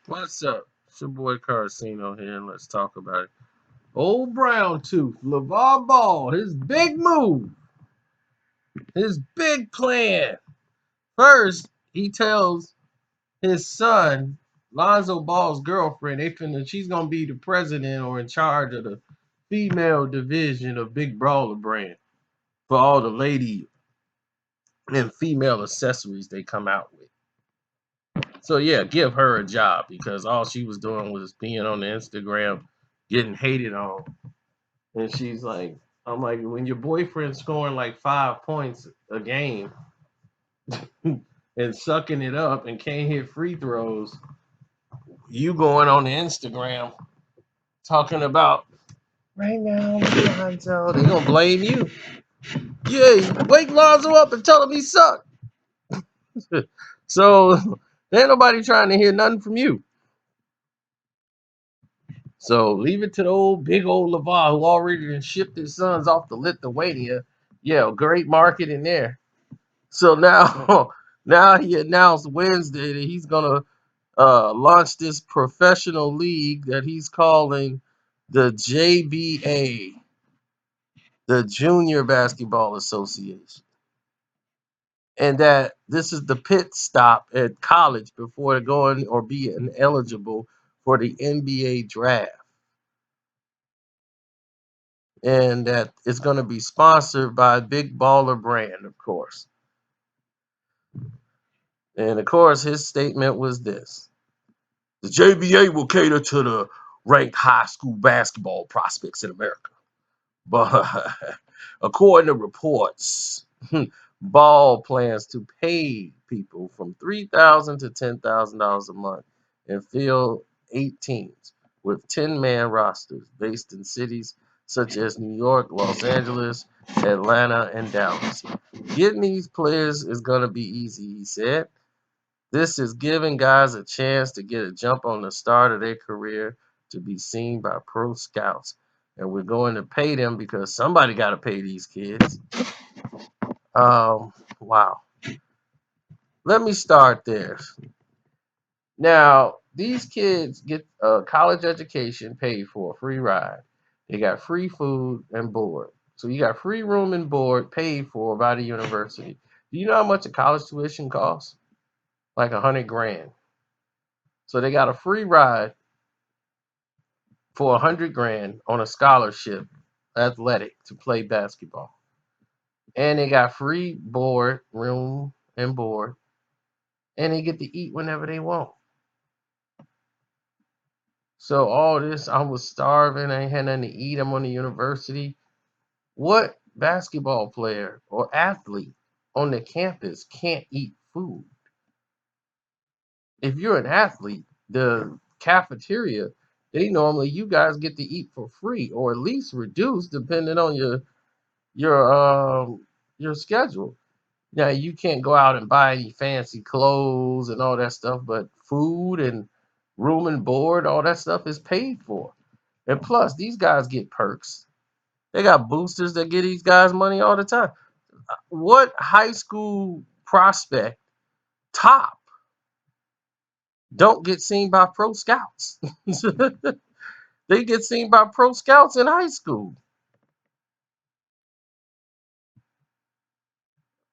What's up? It's your boy Carcino here, and let's talk about it. Old Brown Tooth, Lavar Ball, his big move, his big plan. First, he tells his son, Lonzo Ball's girlfriend, she's gonna be the president or in charge of the female division of Big Brawler brand for all the lady and female accessories they come out with. So yeah, give her a job because all she was doing was being on the Instagram, getting hated on. And she's like, I'm like, when your boyfriend's scoring like 5 points a game and sucking it up and can't hit free throws, you going on the Instagram talking about right now, Lonzo, they gonna blame you. Yeah, wake Lonzo up and tell him he sucked. So ain't nobody trying to hear nothing from you. So leave it to the old big old Lavar who already done shipped his sons off to Lithuania. Yeah, great market in there. So now, now he announced Wednesday that he's gonna launch this professional league that he's calling the JBA, the Junior Basketball Association, and that this is the pit stop at college before going or being eligible for the NBA draft, and that it's going to be sponsored by Big Baller Brand, of course. And of course, his statement was this. The JBA will cater to the ranked high school basketball prospects in America. But according to reports, Ball plans to pay people from $3,000 to $10,000 a month and field 8 teams with 10-man rosters based in cities such as New York, Los Angeles, Atlanta, and Dallas. Getting these players is going to be easy, he said. This is giving guys a chance to get a jump on the start of their career to be seen by pro scouts. And we're going to pay them because somebody got to pay these kids. Wow. Let me start there. Now, these kids get a college education paid for, free ride. They got free food and board. So you got free room and board paid for by the university. Do you know how much a college tuition costs? Like 100 grand. So they got a free ride for 100 grand on a scholarship, athletic, to play basketball. And they got free board, room and board, and they get to eat whenever they want. So all this, I was starving, I ain't had nothing to eat, I'm on the university. What basketball player or athlete on the campus can't eat food? If you're an athlete, the cafeteria, they normally you guys get to eat for free or at least reduced depending on your your schedule. Now you can't go out and buy any fancy clothes and all that stuff, but food and room and board, all that stuff is paid for. And plus, these guys get perks. They got boosters that get these guys money all the time. What high school prospect top don't get seen by pro scouts? They get seen by pro scouts in high school.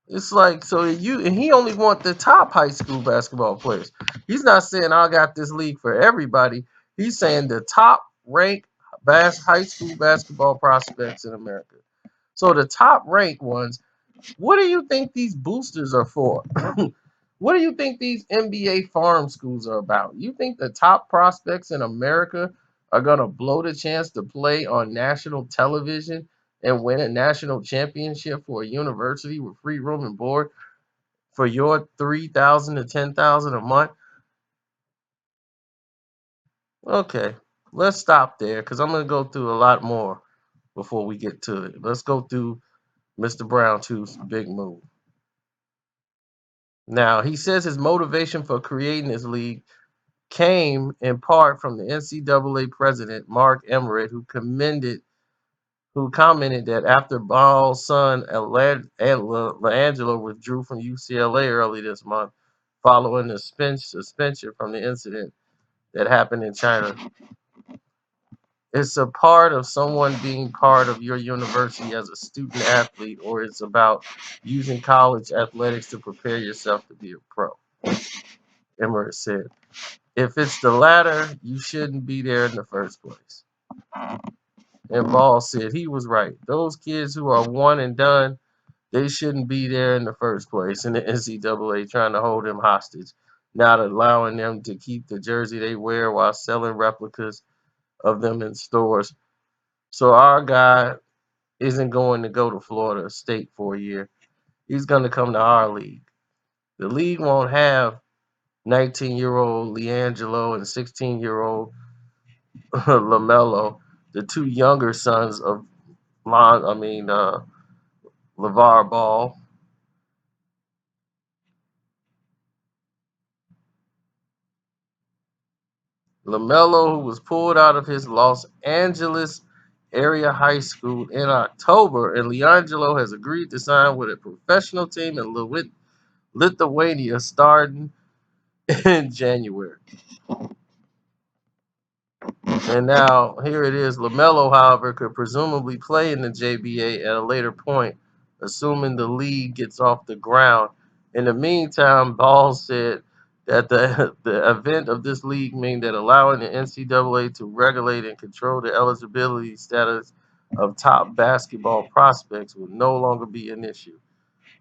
It's like so you and he only want the top high school basketball players. He's not saying I got this league for everybody. He's saying the top ranked high school basketball prospects in America. So the top ranked ones, what do you think these boosters are for? What do you think these NBA farm schools are about? You think the top prospects in America are gonna blow the chance to play on national television and win a national championship for a university with free room and board for your 3,000 to 10,000 a month? Okay, let's stop there because I'm gonna go through a lot more before we get to it. Let's go through Mr. Brown Two's big move. Now he says his motivation for creating this league came in part from the NCAA president Mark Emmert, who commented that after Ball's son Langelo withdrew from UCLA early this month following the suspension from the incident, that happened in China. It's a part of someone being part of your university as a student athlete, or it's about using college athletics to prepare yourself to be a pro. Emmerich said, if it's the latter, you shouldn't be there in the first place. And Ball said he was right. Those kids who are one and done, they shouldn't be there in the first place. And the NCAA trying to hold them hostage, not allowing them to keep the jersey they wear while selling replicas of them in stores. So our guy isn't going to go to Florida State for a year. He's going to come to our league. The league won't have 19-year-old Leangelo and 16-year-old LaMelo, the two younger sons of Lavar Ball. LaMelo, who was pulled out of his Los Angeles area high school in October, and Leangelo has agreed to sign with a professional team in Lithuania starting in January. And now here it is. LaMelo, however, could presumably play in the JBA at a later point, assuming the league gets off the ground. In the meantime, Ball said that the event of this league means that allowing the NCAA to regulate and control the eligibility status of top basketball prospects will no longer be an issue.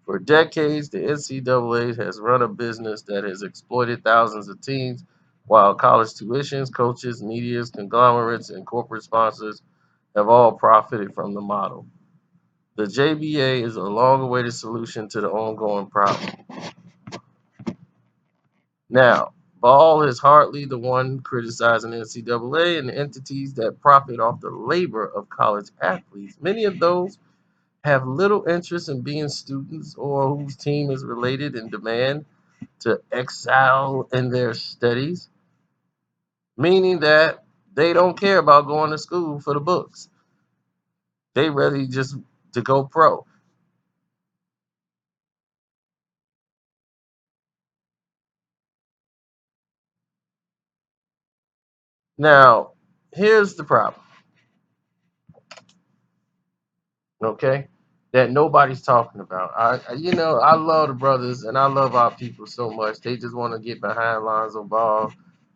For decades, the NCAA has run a business that has exploited thousands of teams, while college tuitions, coaches, medias, conglomerates, and corporate sponsors have all profited from the model. The JBA is a long-awaited solution to the ongoing problem. Now, Ball is hardly the one criticizing the NCAA and the entities that profit off the labor of college athletes. Many of those have little interest in being students or whose team is related in demand to excel in their studies, meaning that they don't care about going to school for the books. They ready just to go pro. Now, here's the problem, okay? That nobody's talking about. I love the brothers and I love our people so much. They just want to get behind Lonzo Ball.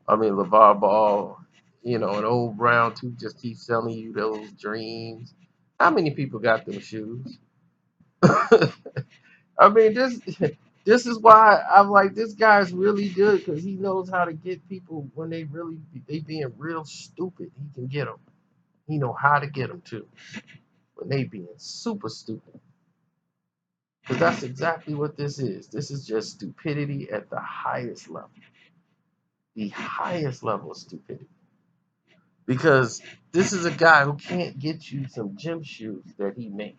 LeVar Ball. An old Brown too just keeps selling you those dreams. How many people got them shoes? I mean, this is why I'm like, this guy's really good because he knows how to get people when they being real stupid. He can get them. He know how to get them too when they being super stupid. Because that's exactly what this is. This is just stupidity at the highest level of stupidity. Because this is a guy who can't get you some gym shoes that he made.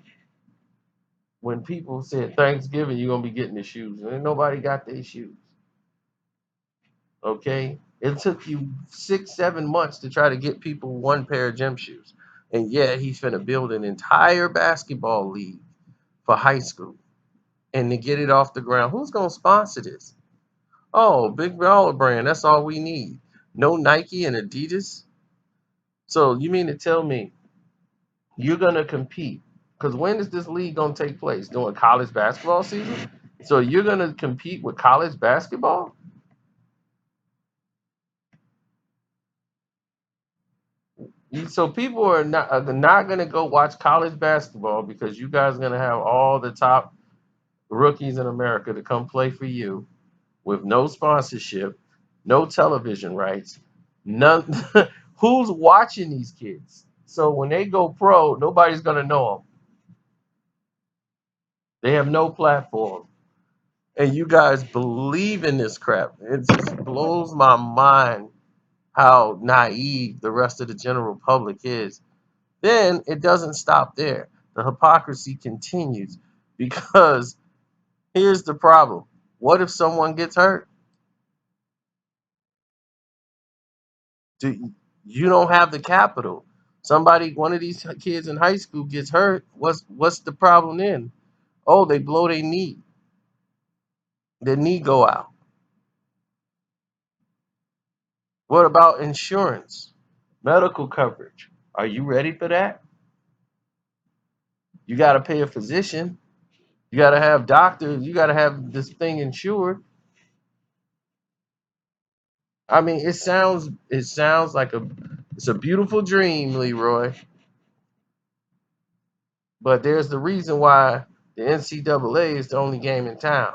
When people said Thanksgiving, you're gonna be getting the shoes, and nobody got their shoes. Okay, it took you 6, 7 months to try to get people one pair of gym shoes, and yet he's finna build an entire basketball league for high school, and to get it off the ground, who's gonna sponsor this? Oh, Big Baller Brand. That's all we need. No Nike and Adidas. So you mean to tell me you're gonna compete? Because when is this league gonna take place? During college basketball season? So you're gonna compete with college basketball? So people are not gonna go watch college basketball because you guys are gonna have all the top rookies in America to come play for you with no sponsorship, no television rights, none. Who's watching these kids? So when they go pro, nobody's gonna know them. They have no platform, and you guys believe in this crap. It just blows my mind how naive the rest of the general public is. Then it doesn't stop there. The hypocrisy continues because here's the problem. What if someone gets hurt? Do you don't have the capital? One of these kids in high school gets hurt. What's the problem then? Oh, they blow their knee go out. What about insurance? Medical coverage. Are you ready for that? You got to pay a physician. You got to have doctors. You got to have this thing insured. I mean, it sounds like it's a beautiful dream, Leroy. But there's the reason why the NCAA is the only game in town.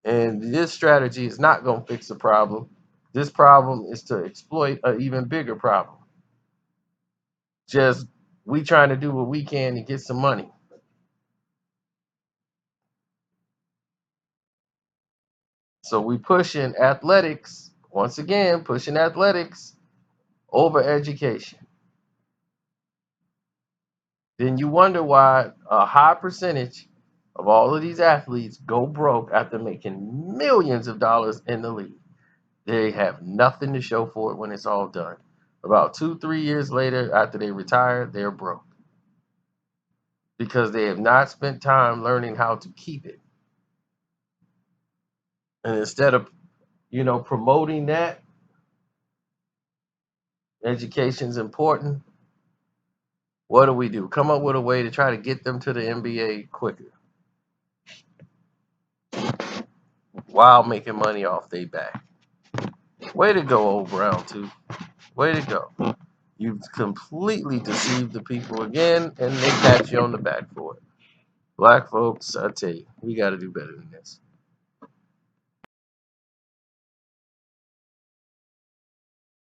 And this strategy is not going to fix the problem. This problem is to exploit an even bigger problem. Just we trying to do what we can to get some money. So we pushing athletics, once again, pushing athletics over education. Then you wonder why a high percentage of all of these athletes go broke after making millions of dollars in the league. They have nothing to show for it when it's all done. About 2, 3 years later, after they retire, they're broke because they have not spent time learning how to keep it. And instead of, promoting that education's important, what do? Come up with a way to try to get them to the NBA quicker while making money off their back. Way to go, old Brown, too. Way to go. You've completely deceived the people again, and they pat you on the back for it. Black folks, I tell you, we got to do better than this.